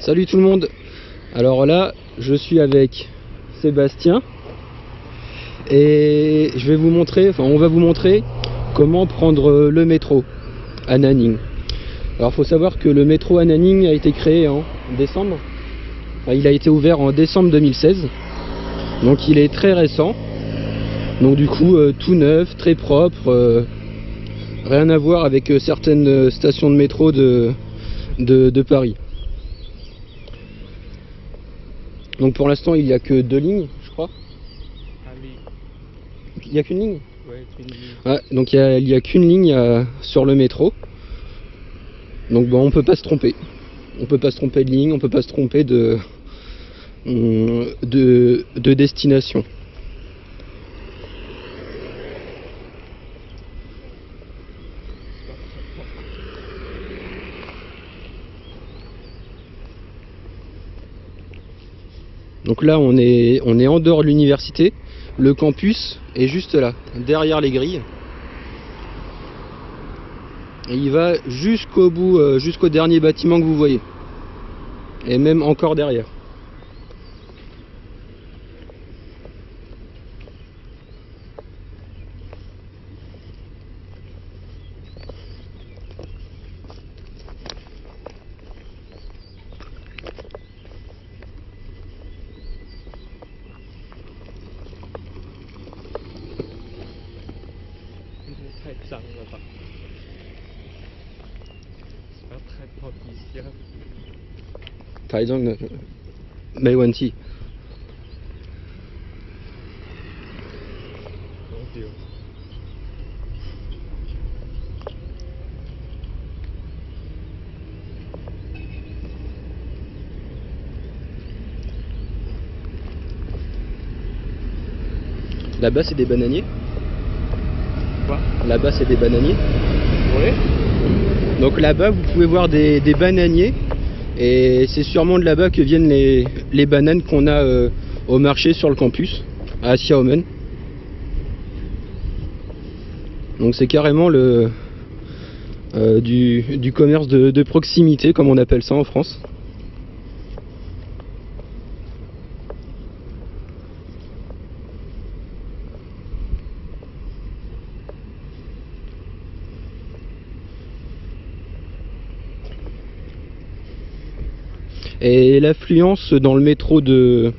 Salut tout le monde. Alors là, je suis avec Sébastien et je vais vous montrer, on va vous montrer comment prendre le métro à Nanning. Alors il faut savoir que le métro à Nanning a été créé en décembre. Il a été ouvert en décembre 2016. Donc il est très récent. Donc du coup tout neuf, très propre. Rien à voir avec certaines stations de métro de Paris. Donc pour l'instant il n'y a que 2 lignes, je crois. Il n'y a qu'une ligne. Ouais, une ligne. Ouais, donc il n'y a qu'une ligne sur le métro. Donc bon, on peut pas se tromper. On peut pas se tromper de ligne, on peut pas se tromper de destination. Donc là on est en dehors de l'université. Le campus est juste là, derrière les grilles. Et il va jusqu'au bout, jusqu'au dernier bâtiment que vous voyez. Et même encore derrière. Par exemple, Maiwanti. Là-bas c'est des bananiers. Quoi? Là-bas c'est des bananiers. Ouais. Donc là-bas vous pouvez voir des bananiers. Et c'est sûrement de là-bas que viennent les bananes qu'on a au marché sur le campus, à Xiaomen. Donc c'est carrément du commerce de proximité, comme on appelle ça en France. Et l'affluence dans le métro de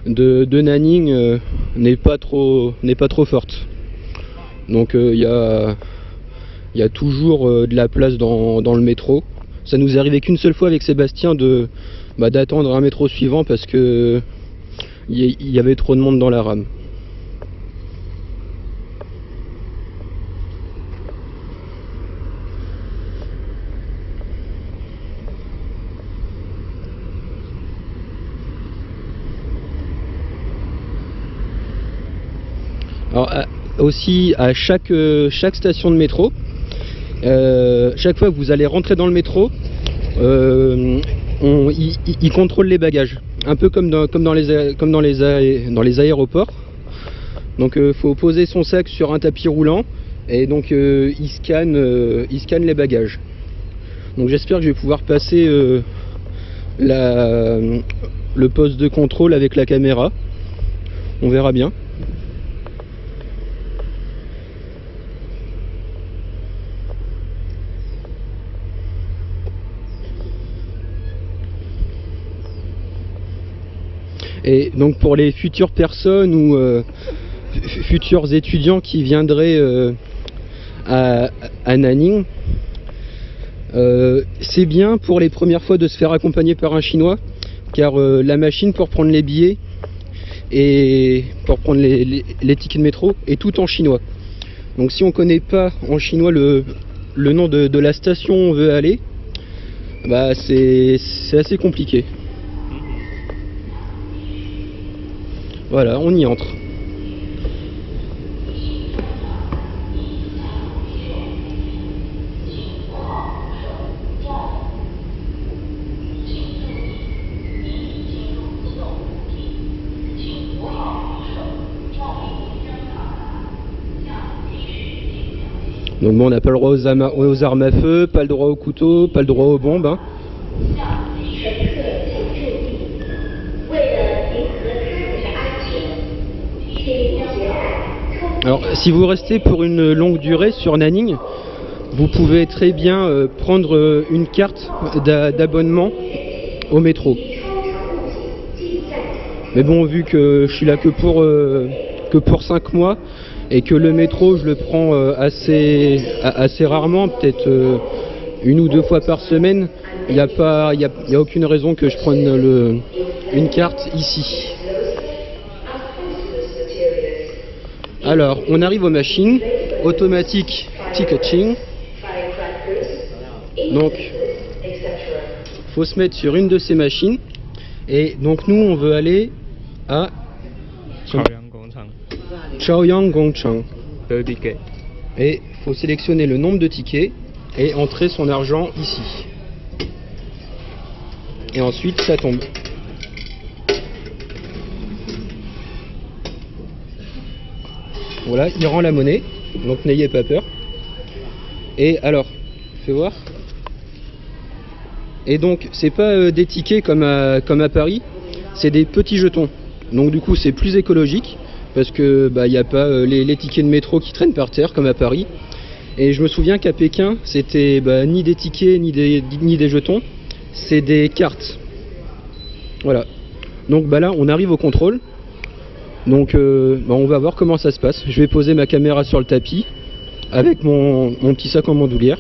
Nanning n'est pas trop forte. Donc il y a toujours de la place dans le métro. Ça nous est arrivé qu'une seule fois avec Sébastien d'attendre un métro suivant parce que il y avait trop de monde dans la rame. Alors aussi à chaque station de métro, chaque fois que vous allez rentrer dans le métro, il contrôle les bagages, un peu comme dans les aéroports. Donc faut poser son sac sur un tapis roulant et donc il scanne les bagages. Donc j'espère que je vais pouvoir passer le poste de contrôle avec la caméra. On verra bien. Et donc pour les futures personnes ou futurs étudiants qui viendraient à Nanning, c'est bien pour les premières fois de se faire accompagner par un Chinois, car la machine pour prendre les billets et pour prendre les tickets de métro est tout en chinois. Donc si on ne connaît pas en chinois le nom de la station où on veut aller, bah c'est assez compliqué. Voilà, on y entre. Donc bon, on n'a pas le droit aux armes à feu, pas le droit au couteau, pas le droit aux bombes. Hein. Alors, si vous restez pour une longue durée sur Nanning, vous pouvez très bien prendre une carte d'abonnement au métro. Mais bon, vu que je suis là que pour 5 mois et que le métro je le prends assez rarement, peut-être une ou deux fois par semaine, il n'y a aucune raison que je prenne une carte ici. Alors, on arrive aux machines automatiques ticketing. Donc, faut se mettre sur une de ces machines. Et donc nous, on veut aller à Chaoyang Gongchang. 2 tickets. Et il faut sélectionner le nombre de tickets et entrer son argent ici. Et ensuite, ça tombe. Voilà, il rend la monnaie, donc n'ayez pas peur. Et alors, fais voir. Et donc, c'est pas des tickets comme à Paris, c'est des petits jetons. Donc du coup, c'est plus écologique parce que il n'y a pas les tickets de métro qui traînent par terre comme à Paris. Et je me souviens qu'à Pékin, c'était ni des tickets ni des jetons, c'est des cartes. Voilà. Donc là, on arrive au contrôle. Donc on va voir comment ça se passe. Je vais poser ma caméra sur le tapis avec mon petit sac en bandoulière.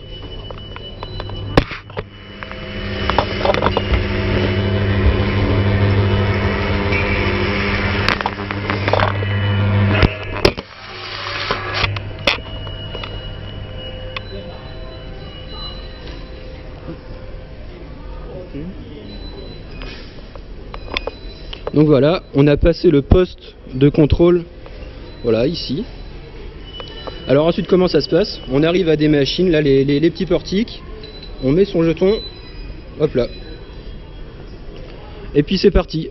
Donc voilà, on a passé le poste de contrôle, voilà, ici. Alors ensuite, comment ça se passe? On arrive à des machines, là, les petits portiques, on met son jeton, hop là. Et puis c'est parti.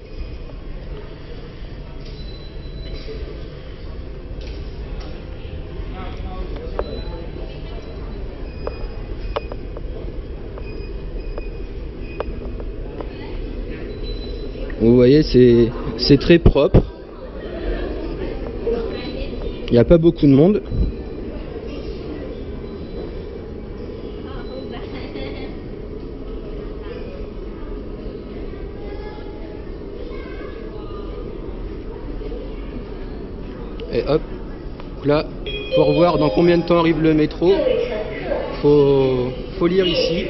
Vous voyez, c'est très propre. Il n'y a pas beaucoup de monde. Et hop, là, pour voir dans combien de temps arrive le métro, faut lire ici.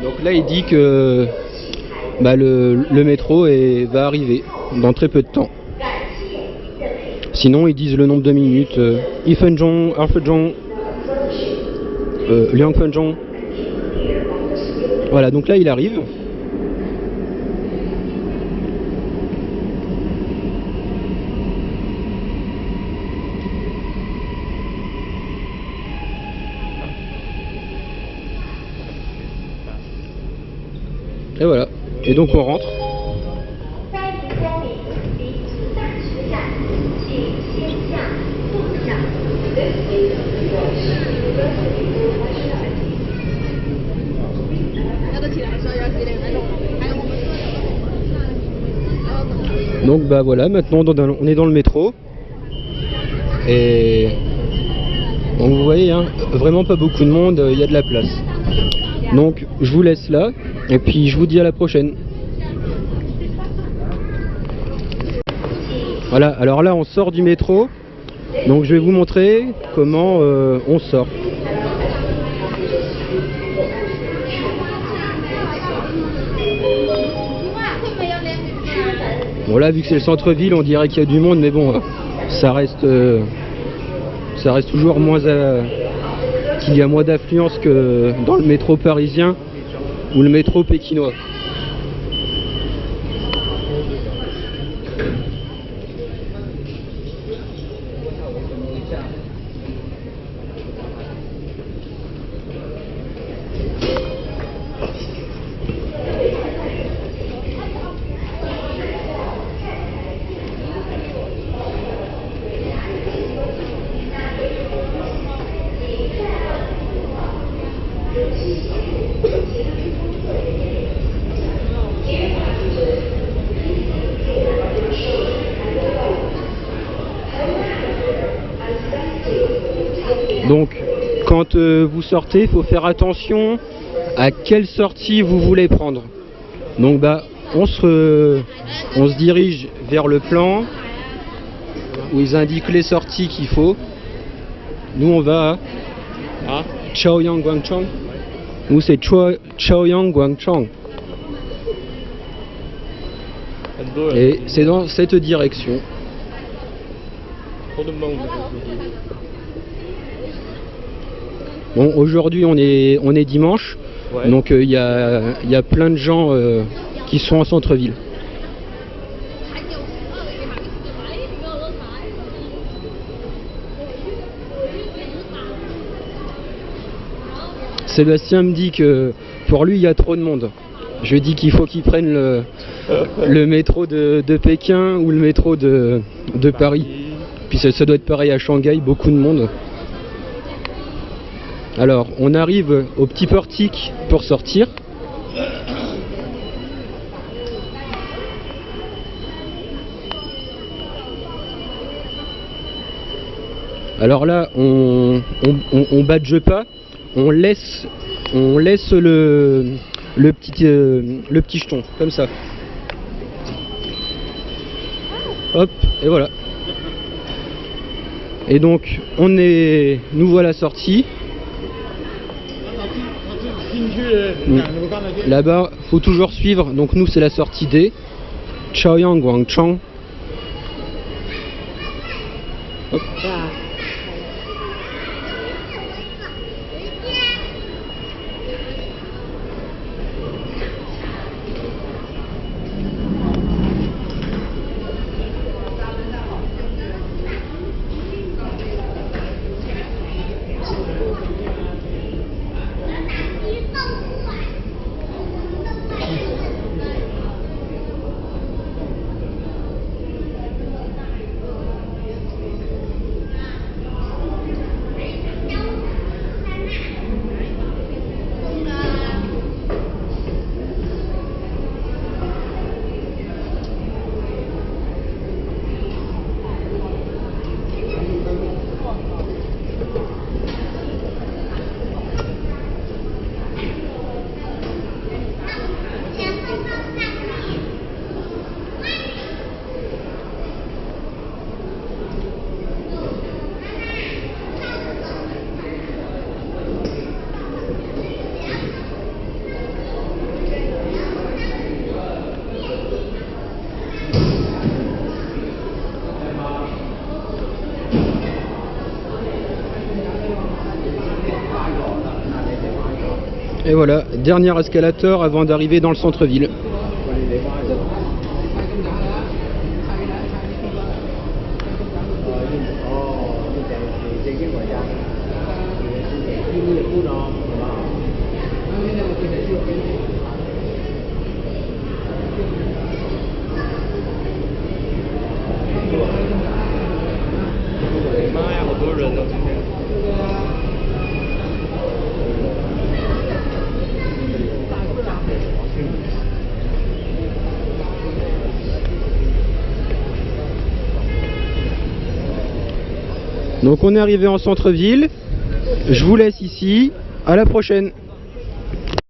Donc là, il dit que le métro va arriver dans très peu de temps. Sinon, ils disent le nombre de minutes. Ifenzhong, Erfenzhong, Liangfenzhong. Voilà, donc là, il arrive. Et voilà. Et donc on rentre. Donc voilà, maintenant on est dans le métro. Et donc vous voyez, hein, vraiment pas beaucoup de monde, il y a de la place. Donc je vous laisse là. Et puis je vous dis à la prochaine. Voilà, alors là on sort du métro. Donc je vais vous montrer comment on sort. Bon là, vu que c'est le centre-ville, on dirait qu'il y a du monde, mais bon, ça reste toujours qu'il y a moins d'affluence que dans le métro parisien ou le métro pékinois. Donc quand vous sortez, il faut faire attention à quelle sortie vous voulez prendre. Donc bah on se dirige vers le plan où ils indiquent les sorties qu'il faut. Nous on va à Chaoyang Guangchang. Nous c'est Chaoyang Guangchang. Et c'est dans cette direction. Trop de monde. Bon, aujourd'hui on est dimanche, Ouais. donc il y a plein de gens qui sont en centre-ville. Sébastien me dit que pour lui il y a trop de monde. Je dis qu'il faut qu'il prenne le métro de Pékin ou le métro de Paris. Puis ça doit être pareil à Shanghai, beaucoup de monde. Alors, on arrive au petit portique pour sortir. Alors là, on badge pas, on laisse le petit jeton, comme ça. Hop, et voilà. Et donc, nous voilà sortis. Là-bas, faut toujours suivre. Donc nous, c'est la sortie D. Chaoyang Guangchang. Hop. Et voilà, dernier escalator avant d'arriver dans le centre-ville. Donc on est arrivé en centre-ville, je vous laisse ici, à la prochaine.